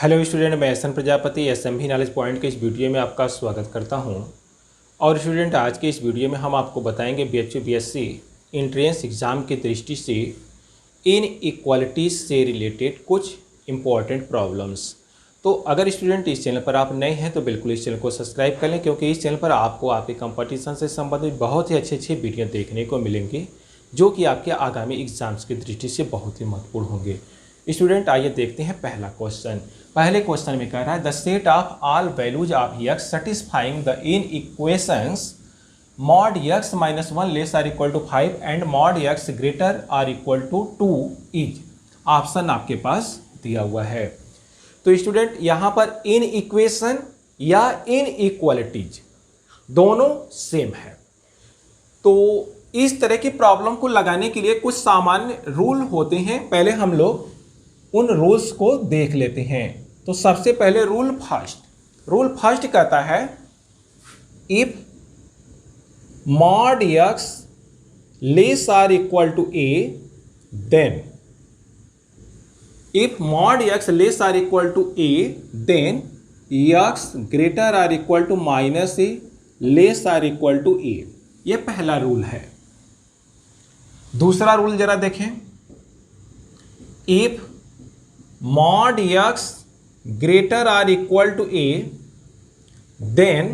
Hello student, मैं S N Prajapati SMB knowledge point के इस वीडियो में आपका स्वागत करता हूं। और स्टूडेंट, आज के इस वीडियो में हम आपको बताएंगे बीएचयू बीएससी एंट्रेंस एग्ज़ाम की दृष्टि से इन इक्वालिटीज़ से रिलेटेड कुछ इम्पॉर्टेंट प्रॉब्लम्स। तो अगर स्टूडेंट इस चैनल पर आप नए हैं तो बिल्कुल इस चैनल को सब्सक्राइब कर लें, क्योंकि इस चैनल पर आपको आपके कंपटीशन से संबंधित बहुत ही अच्छे वीडियो देखने को मिलेंगे जो कि आपके आगामी एग्जाम्स की दृष्टि से बहुत ही महत्वपूर्ण होंगे। स्टूडेंट, आइए देखते हैं पहला क्वेश्चन। पहले क्वेश्चन में कह रहा है the set of all values of x satisfying the inequations mod x minus 1 less or equal to 5 and mod x greater or equal to 2 is. Option आपके पास दिया हुआ है। तो स्टूडेंट, यहां पर इन इक्वेशन या इन इक्वालिटीज दोनों सेम है। तो इस तरह की प्रॉब्लम को लगाने के लिए कुछ सामान्य रूल होते हैं। पहले हम लोग उन रूल्स को देख लेते हैं। तो सबसे पहले रूल फर्स्ट कहता है if mod x less or equal to a then, if mod x less or equal to a then x greater or equal to minus a less or equal to a. यह पहला rule है। दूसरा rule जरा देखें, if mod x greater or equal to a then,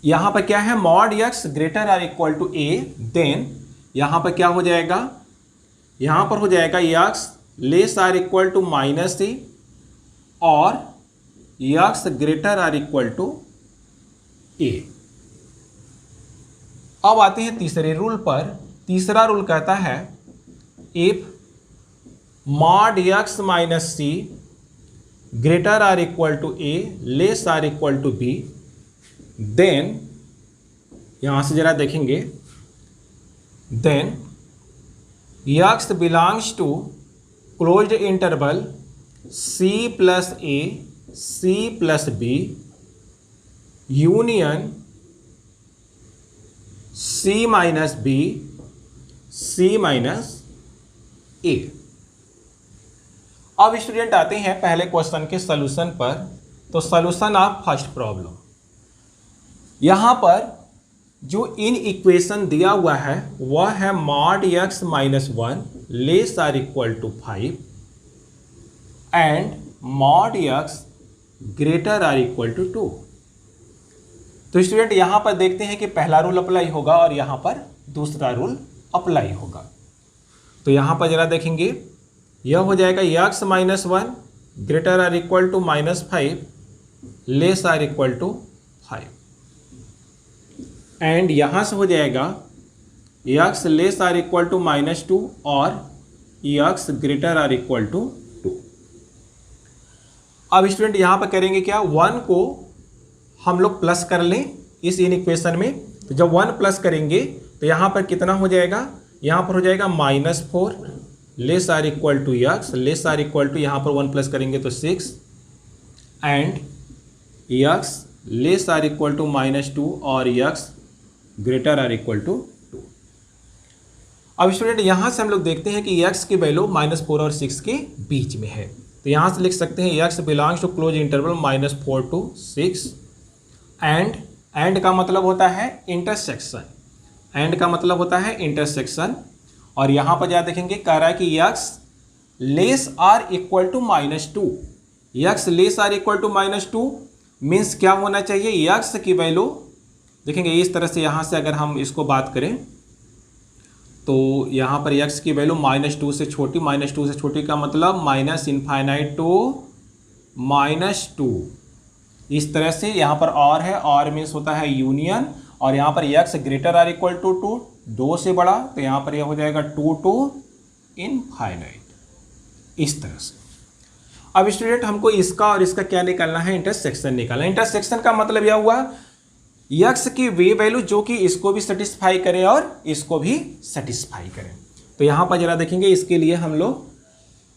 यहां पर क्या है, mod x greater or equal to a then यहां पर क्या हो जाएगा, यहां पर हो जाएगा x less or equal to minus a और x greater or equal to a. अब आते हैं तीसरे रूल पर। तीसरा रूल कहता है if mod x minus c greater or equal to a less or equal to b then, यहां से जरा देखेंगे, then x belongs to closed interval c plus a c plus b union c minus b c minus a. अब student आते हैं पहले question के solution पर। तो सॉल्यूशन ऑफ फर्स्ट प्रॉब्लम, यहां पर जो इन इक्वेशन दिया हुआ है वह है mod x minus 1 less or equal to 5 and mod x greater or equal to 2। तो स्टूडेंट, यहां पर देखते हैं कि पहला रूल अप्लाई होगा और यहां पर दूसरा रूल अप्लाई होगा। तो यहां पर जरा देखेंगे, यह हो जाएगा x minus 1 greater or equal to minus 5 less or equal to 5 and यहां से हो जाएगा x less or equal to minus 2 और x greater or equal to 2। अब स्टूडेंट यहां पर करेंगे क्या, 1 को हम लोग प्लस कर लें इस इन इक्वेशन में। तो जब 1 प्लस करेंगे तो यहां पर कितना हो जाएगा, यहां पर हो जाएगा -4 less or equal to x less or equal to, यहां पर 1 प्लस करेंगे तो 6 and x less or equal to -2 और x greater or equal to 2। अब स्टूडेंट यहां से हम लोग देखते हैं कि एक्स की वैल्यू -4 और 6 के बीच में है। तो यहां से लिख सकते हैं x belongs to close interval -4 to 6 and का मतलब होता है इंटरसेक्शन, एंड का मतलब होता है इंटरसेक्शन। और यहां पर क्या देखेंगे, कह रहा है कि x less or equal to -2, x less or equal to -2 means क्या होना चाहिए, एक्स की वैल्यू देखेंगे इस तरह से। यहां से अगर हम इसको बात करें तो यहां पर एक्स की वैल्यू -2 से छोटी, -2 से छोटी का मतलब -∞ टू -2। इस तरह से यहां पर और है, और मीन्स होता है यूनियन, और यहां पर x greater or equal to 2, 2 से बड़ा, तो यहां पर यह हो जाएगा 2 to इनफाइनाइट, इस तरह से। अब स्टूडेंट हमको इसका और इसका क्या निकालना है, इंटरसेक्शन निकालना है। इंटरसेक्शन का मतलब यह हुआ एक्स की वे वैल्यू जो कि इसको भी सेटिस्फाई करे और इसको भी सेटिस्फाई करे। तो यहां पर जरा देखेंगे, इसके लिए हम लोग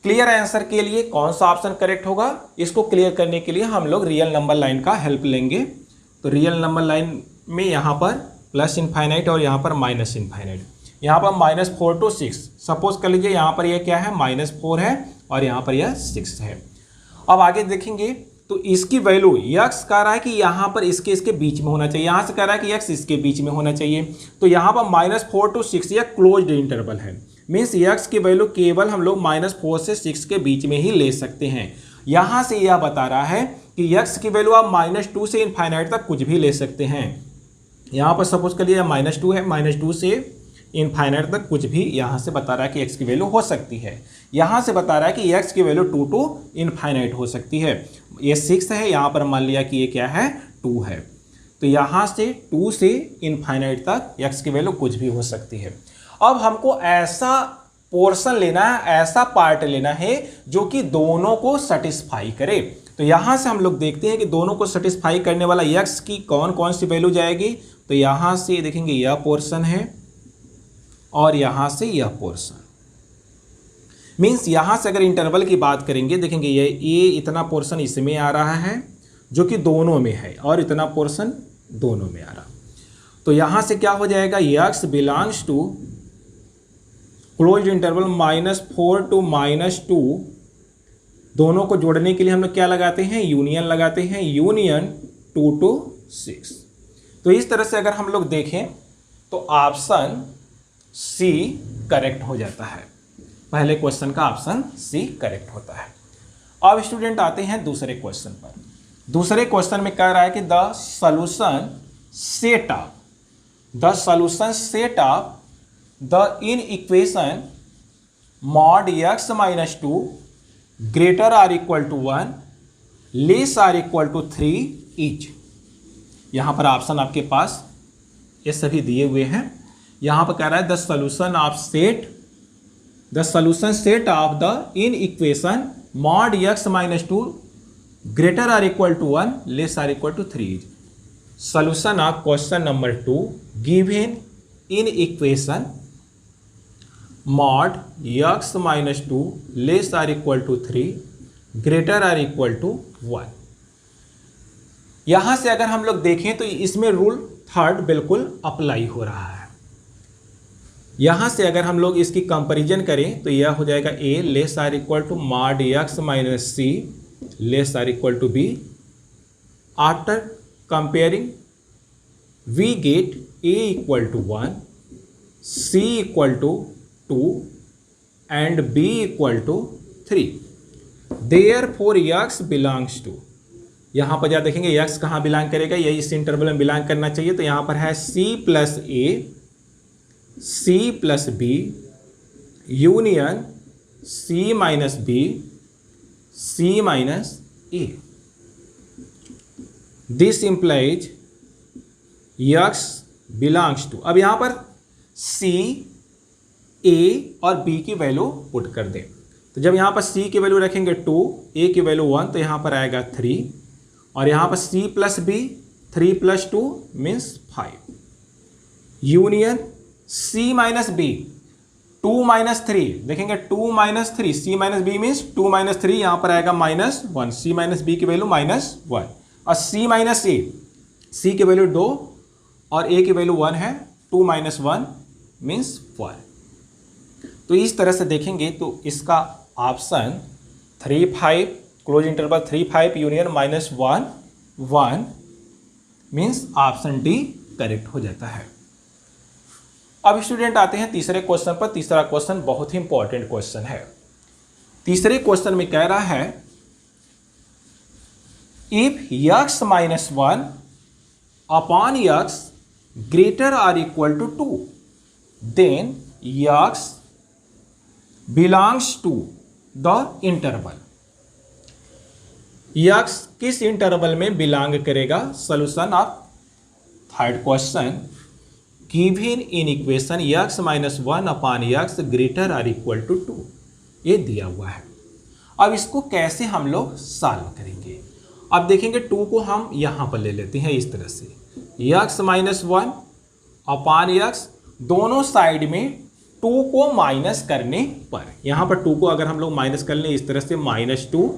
क्लियर आंसर के लिए कौन सा ऑप्शन करेक्ट होगा, इसको क्लियर करने के लिए हम लोग रियल नंबर लाइन का हेल्प लेंगे। तो रियल नंबर लाइन में यहाँ पर +∞ और यहाँ पर -∞। यहाँ पर -4 to 6, सपोज कर लीजिए यहाँ पर यह क्या है, -4 है और यहाँ पर यह 6 है। अब आगे देखेंगे तो इसकी वैल्यू x कह रहा है कि यहाँ पर इसके बीच में होना चाहिए, यहाँ से कह रहा है कि x इसके बीच में होना चाहिए। तो यहाँ पर -4 to 6 यह क्लोज्ड इंटरवल है, मीन्स x की वैल्यू केवल हम लोग -4 से 6 के बीच में ही ले सकते हैं। यहाँ से यह बता रहा है कि x की वैल्यू आप -2 से इनफाइनाइट तक कुछ भी ले सकते हैं। यहाँ पर सपोज कर लिया -2 है, -2 से इनफाइनाइट तक कुछ भी यहाँ से बता रहा है कि x की वैल्यू हो सकती है। यहाँ से बता रहा है कि x की वैल्यू 2 to इनफाइनाइट हो सकती है। ये 6 है, यहाँ पर मान लिया कि ये क्या है 2 है। तो यहाँ से 2 से इनफाइनाइट तक x की वैल्यू कुछ भी हो सकती है। अब हमको ऐसा पोर्शन लेना है, ऐसा पार्ट लेना है जो कि दोनों को सेटिस्फाई करे। तो यहाँ से हम लोग देखते हैं कि दोनों को सेटिस्फाई करने वाला x की कौन कौन सी वैल्यू जाएगी। तो यहाँ से देखेंगे यह पोर्शन है और यहाँ से यह पोर्शन, मीन्स यहाँ से अगर इंटरवल की बात करेंगे देखेंगे ये इतना पोर्शन इसमें आ रहा है जो कि दोनों में है और इतना पोर्शन दोनों में आ रहा। तो यहाँ से क्या हो जाएगा, x belongs to closed interval -4 to -2, दोनों को जोड़ने के लिए हम लोग क्या लगाते हैं, यूनियन लगाते हैं, यूनियन 2 to 6। तो इस तरह से अगर हम लोग देखें तो ऑप्शन सी करेक्ट हो जाता है। पहले क्वेश्चन का ऑप्शन सी करेक्ट होता है। अब स्टूडेंट आते हैं दूसरे क्वेश्चन पर। दूसरे क्वेश्चन में कह रहा है कि the solution set of the in equation mod x - 2 greater or equal to 1 less or equal to 3 is. यहाँ पर ऑप्शन आपके पास ये सभी दिए हुए हैं। यहाँ पर कह रहा है the solution set of the in equation mod x - 2 greater or equal to 1 less or equal to 3 is। solution of question number 2 given in equation mod x - 2 less or equal to 3 greater or equal to 1। यहां से अगर हम लोग देखें तो इसमें rule third बिल्कुल apply हो रहा है। यहां से अगर हम लोग इसकी कंपैरिजन करें तो यह हो जाएगा a less or equal to mod x - c less or equal to b। After comparing we get a equal to 1, c equal to 2 and b equal to 3। Therefore x belongs to, यहाँ पर क्या देखेंगे x कहाँ belong करेगा, यही इस interval में belong करना चाहिए। तो यहाँ पर है c plus a, c plus b union c minus b, c minus a। This implies x belongs to, अब यहाँ पर c, a और b की वैल्यू पुट कर दें। तो जब यहाँ पर c की वैल्यू रखेंगे 2, a की वैल्यू 1, तो यहाँ पर आएगा 3 और यहाँ पर c plus b 3 + 2 means 5 union c minus b 2 - 3, देखेंगे 2 - 3 c माइनस b मीन्स 2 - 3, यहाँ पर आएगा -1, c माइनस b की वैल्यू -1 और c माइनस a, c की वैल्यू 2 और a की वैल्यू 1 है, 2 - 1 मीन्स 4। तो इस तरह से देखेंगे तो इसका option 3 5 close interval 3 5 union -1 1 means option D correct हो जाता है। अब स्टूडेंट आते हैं तीसरे क्वेश्चन पर। तीसरा क्वेश्चन बहुत ही इंपॉर्टेंट क्वेश्चन है। तीसरे क्वेश्चन में कह रहा है if x - 1 upon x greater or equal to 2 then x belongs to the interval. x किस इंटरवल में बिलोंग करेगा? Solution of third question given in equation x - 1 upon x greater or equal to 2, ये दिया हुआ है। अब इसको कैसे हम लोग सॉल्व करेंगे? अब देखेंगे 2 को हम यहाँ पर ले लेते हैं इस तरह से, x - 1 अपॉन x, दोनों साइड में 2 को माइनस करने पर, यहाँ पर 2 को अगर हम लोग माइनस कर लें इस तरह से -2,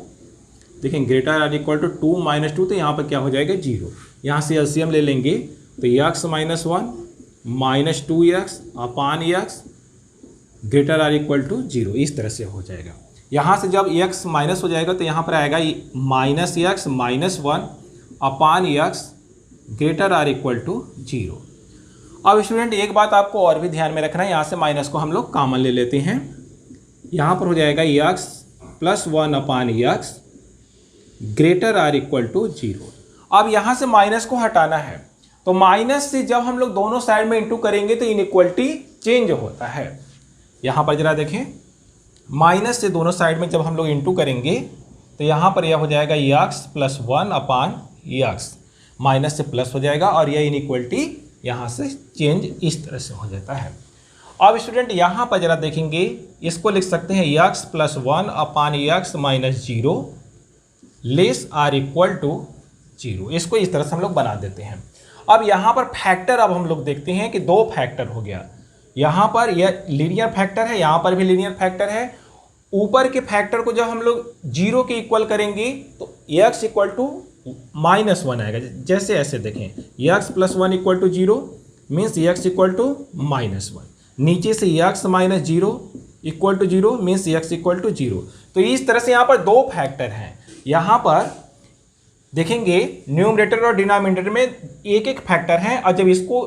देखें ग्रेटर आर इक्वल टू 2 - 2, तो यहाँ पर क्या हो जाएगा 0। यहाँ से एलसीएम ले लेंगे तो x - 1 -2x upon x greater or equal to 0, इस तरह से हो जाएगा। यहाँ से जब x माइनस हो जाएगा तो यहाँ पर आएगा minus x minus 1 upon x greater or equal to 0। अब स्टूडेंट एक बात आपको और भी ध्यान में रखना है, यहाँ से माइनस को हम लोग कॉमन ले लेते हैं। यहाँ पर हो जाएगा x plus 1 upon x greater or equal to 0। अब यहाँ से माइनस को हटाना है, तो माइनस से जब हम लोग दोनों साइड में इंटू करेंगे तो इनइक्वलिटी चेंज होता है। यहाँ पर जरा देखें, माइनस से दोनों साइड में जब हम लोग इंटू करेंगे तो यहाँ पर यह हो जाएगा x plus 1 upon x, minus से प्लस हो जाएगा और यह इनइक्वलिटी यहाँ से चेंज इस तरह से हो जाता है। अब स्टूडेंट यहाँ पर जरा देखेंगे, इसको लिख सकते हैं x plus 1 upon x minus 0 less or equal to 0। इसको इस तरह से हम लोग बना देते हैं। अब यहाँ पर फैक्टर अब हम लोग देखते हैं कि दो फैक्टर हो गया, यहाँ पर यह लीनियर फैक्टर है, यहाँ पर भी लीनियर फैक्टर है। ऊपर के फैक्टर को जब हम लोग 0 के इक्वल करेंगे तो x इक्वल टू माइनस 1 आएगा। जैसे ऐसे देखें, x plus 1 equal to 0 means x equal to minus 1। नीचे से x minus 0 equal to 0 means x equal to 0। तो इस तरह से यहाँ पर दो फैक्टर हैं। यहाँ पर देखेंगे न्यूमरेटर और डिनोमिनेटर में एक एक फैक्टर है, और जब इसको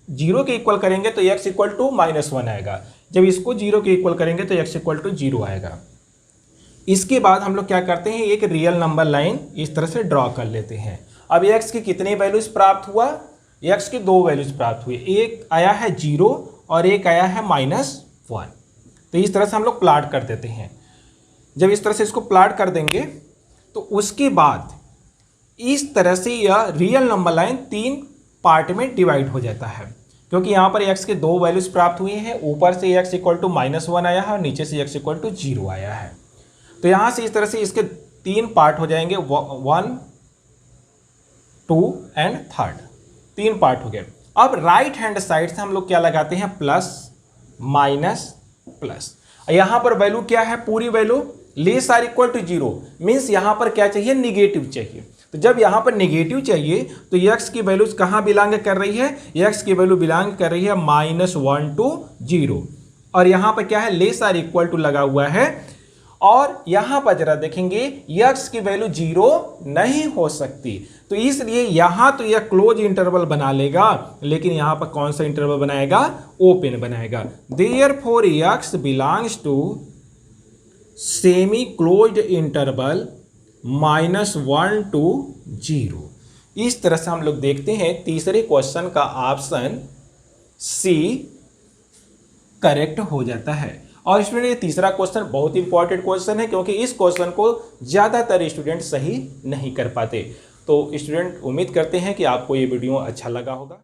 0 के इक्वल करेंगे तो x इक्वल टू माइनस 1 आएगा, जब इसको 0 के इक्वल करेंगे तो x इक्वल टू 0 आएगा। इसके बाद हम लोग क्या करते हैं, एक रियल नंबर लाइन इस तरह से ड्रॉ कर लेते हैं। अब x की कितने वैल्यूज प्राप्त हुआ, x की दो वैल्यूज प्राप्त हुई, एक आया है 0 और एक आया है -1। तो इस तरह से हम लोग प्लॉट कर देते हैं। जब इस तरह से इसको प्लॉट कर देंगे तो उसके बाद इस तरह से यह रियल नंबर लाइन 3 पार्ट में डिवाइड हो जाता है, क्योंकि यहाँ पर x के दो वैल्यूज प्राप्त हुए हैं। ऊपर से x इक्वल टू -1 आया है और नीचे से x इक्वल टू 0 आया है। तो यहाँ से इस तरह से इसके 3 पार्ट हो जाएंगे, 1, 2 एंड 3 3 पार्ट हो गए। अब राइट हैंड साइड से हम लोग क्या लगाते हैं, प्लस माइनस प्लस। यहाँ पर वैल्यू क्या है, पूरी value less or equal to 0 means यहाँ पर क्या चाहिए, निगेटिव चाहिए। तो जब यहाँ पर नेगेटिव चाहिए तो x की वैल्यूज कहाँ बिलोंग कर रही है, x की वैल्यू बिलोंग कर रही है -1 to 0, और यहाँ पर क्या है, लेस आर इक्वल टू लगा हुआ है। और यहाँ पर जरा देखेंगे x की वैल्यू 0 नहीं हो सकती, तो इसलिए यहाँ तो यह क्लोज इंटरवल बना लेगा, लेकिन यहाँ पर कौन सा इंटरवल बनाएगा, ओपन बनाएगा। Therefore x belongs to semi closed interval -1 to 0। इस तरह से हम लोग देखते हैं तीसरे क्वेश्चन का ऑप्शन सी करेक्ट हो जाता है। और स्टूडेंट ये तीसरा क्वेश्चन बहुत इंपॉर्टेंट क्वेश्चन है, क्योंकि इस क्वेश्चन को ज़्यादातर स्टूडेंट सही नहीं कर पाते। तो स्टूडेंट उम्मीद करते हैं कि आपको ये वीडियो अच्छा लगा होगा।